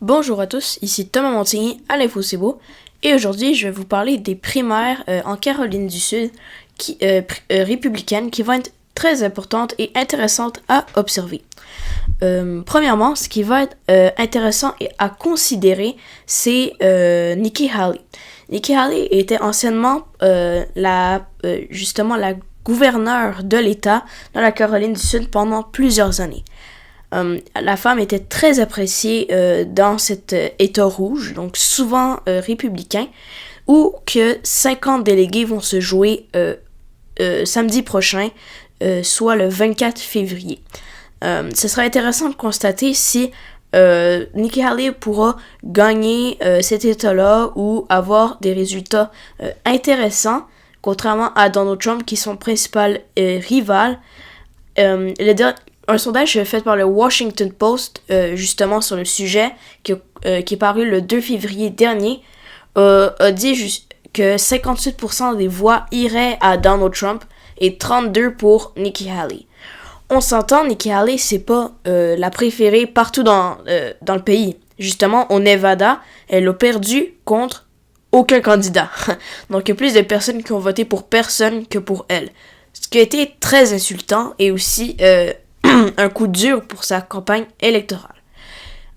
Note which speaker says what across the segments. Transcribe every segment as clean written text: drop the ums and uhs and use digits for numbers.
Speaker 1: Bonjour à tous, ici Thomas Montigny à l'Info C'est Beau et aujourd'hui je vais vous parler des primaires en Caroline du Sud républicaines qui vont être très importantes et intéressantes à observer. Premièrement, ce qui va être intéressant et à considérer, c'est Nikki Haley. Nikki Haley était anciennement la gouverneure de l'État dans la Caroline du Sud pendant plusieurs années. La femme était très appréciée dans cet État rouge, donc souvent républicain, où que 50 délégués vont se jouer samedi prochain, soit le 24 février. Ce sera intéressant de constater si Nikki Haley pourra gagner cet État-là ou avoir des résultats intéressants, contrairement à Donald Trump qui est son principal rival. Un sondage fait par le Washington Post, justement sur le sujet, qui est paru le 2 février dernier, a dit que 58% des voix iraient à Donald Trump et 32% pour Nikki Haley. On s'entend, Nikki Haley, c'est pas la préférée partout dans le pays. Justement, au Nevada, elle a perdu contre aucun candidat. Donc, il y a plus de personnes qui ont voté pour personne que pour elle. Ce qui a été très insultant et aussi un coup dur pour sa campagne électorale.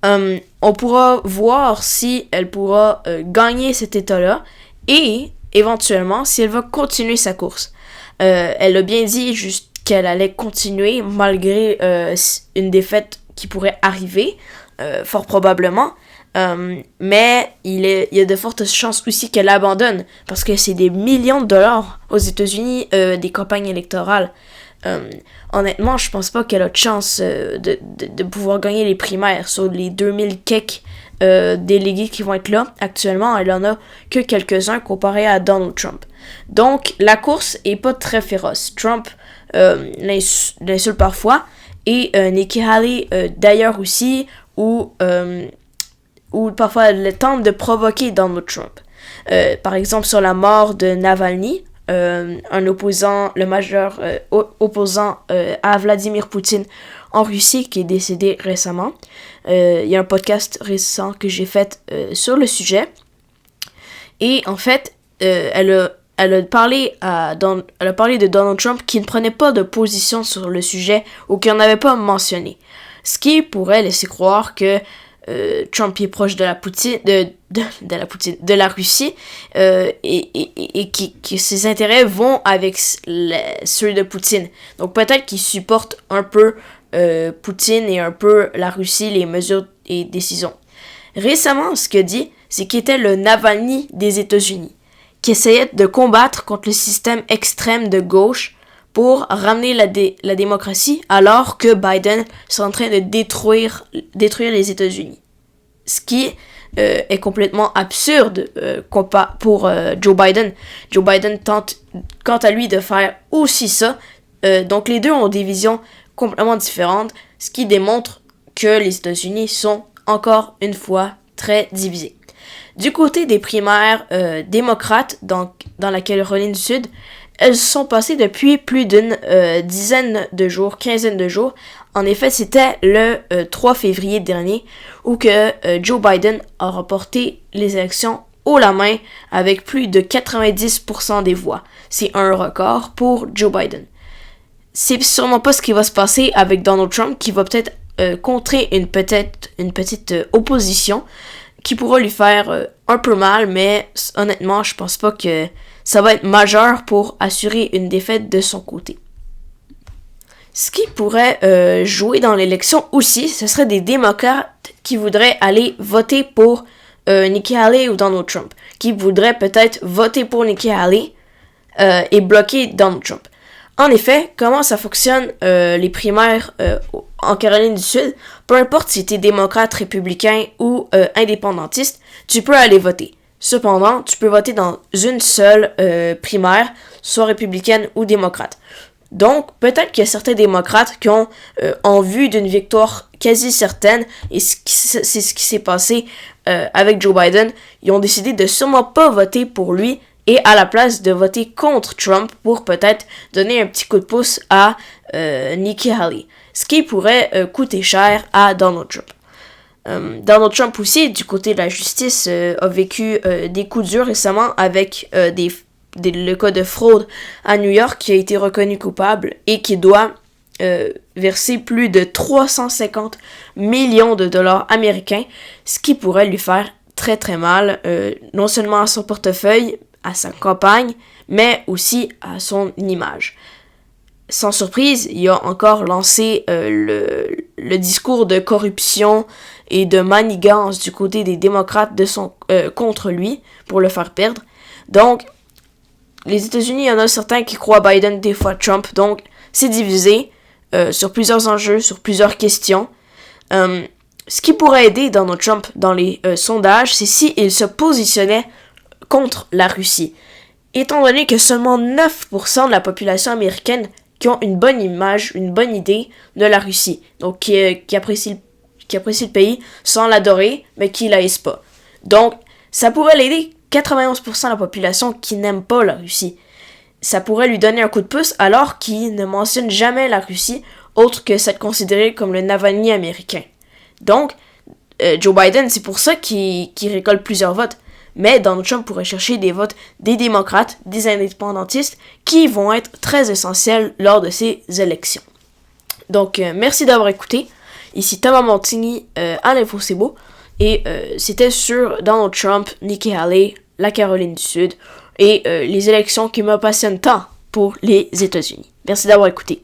Speaker 1: On pourra voir si elle pourra gagner cet État-là et éventuellement si elle va continuer sa course. Elle a bien dit juste qu'elle allait continuer malgré une défaite qui pourrait arriver, fort probablement. Mais il y a de fortes chances aussi qu'elle abandonne parce que c'est des millions de dollars aux États-Unis des campagnes électorales. Honnêtement, je pense pas qu'elle a de chance de pouvoir gagner les primaires sur les 2000 quelques délégués qui vont être là. Actuellement, elle en a que quelques-uns comparé à Donald Trump. Donc, la course est pas très féroce. Trump l'insulte parfois et Nikki Haley d'ailleurs aussi ou parfois elle tente de provoquer Donald Trump. Par exemple, sur la mort de Navalny, un opposant, le majeur opposant à Vladimir Poutine en Russie qui est décédé récemment. Il y a un podcast récent que j'ai fait sur le sujet. Et en fait, elle a parlé de Donald Trump qui ne prenait pas de position sur le sujet ou qui n'en avait pas mentionné. Ce qui pourrait laisser croire que Trump est proche de la Russie et que ses intérêts vont avec ceux de Poutine. Donc peut-être qu'il supporte un peu Poutine et un peu la Russie, les mesures et décisions. Récemment, ce qu'il a dit, c'est qu'il était le Navalny des États-Unis, qui essayait de combattre contre le système extrême de gauche pour ramener la démocratie alors que Biden est en train de détruire les États-Unis. Ce qui est complètement absurde pour Joe Biden. Joe Biden tente quant à lui de faire aussi ça. Donc les deux ont des visions complètement différentes, ce qui démontre que les États-Unis sont encore une fois très divisés. Du côté des primaires démocrates dans la Caroline du Sud, elles sont passées depuis plus d'une quinzaine de jours. En effet, c'était le 3 février dernier où que Joe Biden a remporté les élections haut la main avec plus de 90% des voix. C'est un record pour Joe Biden. C'est sûrement pas ce qui va se passer avec Donald Trump qui va peut-être contrer une petite opposition qui pourra lui faire un peu mal, mais honnêtement, je pense pas que ça va être majeur pour assurer une défaite de son côté. Ce qui pourrait jouer dans l'élection aussi, ce serait des démocrates qui voudraient aller voter pour Nikki Haley ou Donald Trump, qui voudraient peut-être voter pour Nikki Haley et bloquer Donald Trump. En effet, comment ça fonctionne les primaires en Caroline du Sud, peu importe si tu es démocrate, républicain ou indépendantiste, tu peux aller voter. Cependant, tu peux voter dans une seule primaire, soit républicaine ou démocrate. Donc, peut-être qu'il y a certains démocrates qui ont en vue d'une victoire quasi certaine, et c'est ce qui s'est passé avec Joe Biden, ils ont décidé de sûrement pas voter pour lui, et à la place de voter contre Trump pour peut-être donner un petit coup de pouce à Nikki Haley, ce qui pourrait coûter cher à Donald Trump. Donald Trump aussi, du côté de la justice, a vécu des coups durs récemment avec le cas de fraude à New York qui a été reconnu coupable et qui doit verser plus de 350 millions de dollars américains, ce qui pourrait lui faire très très mal, non seulement à son portefeuille, à sa campagne, mais aussi à son image. Sans surprise, il a encore lancé le discours de corruption et de manigance du côté des démocrates contre lui pour le faire perdre. Donc, les États-Unis, il y en a certains qui croient Biden, des fois Trump. Donc, c'est divisé sur plusieurs enjeux, sur plusieurs questions. Ce qui pourrait aider Donald Trump dans les sondages, c'est s'il se positionnait contre la Russie. Étant donné que seulement 9% de la population américaine qui ont une bonne image, une bonne idée de la Russie. Donc, qui apprécient le pays sans l'adorer, mais qui l'haïssent pas. Donc, ça pourrait l'aider 91% de la population qui n'aime pas la Russie. Ça pourrait lui donner un coup de pouce alors qu'il ne mentionne jamais la Russie, autre que s'être considéré comme le Navalny américain. Donc, Joe Biden, c'est pour ça qu'il récolte plusieurs votes. Mais Donald Trump pourrait chercher des votes des démocrates, des indépendantistes, qui vont être très essentiels lors de ces élections. Donc, merci d'avoir écouté. Ici Thomas Montigny à l'Info C'est Beau. Et c'était sur Donald Trump, Nikki Haley, la Caroline du Sud et les élections qui me passionnent tant pour les États-Unis. Merci d'avoir écouté.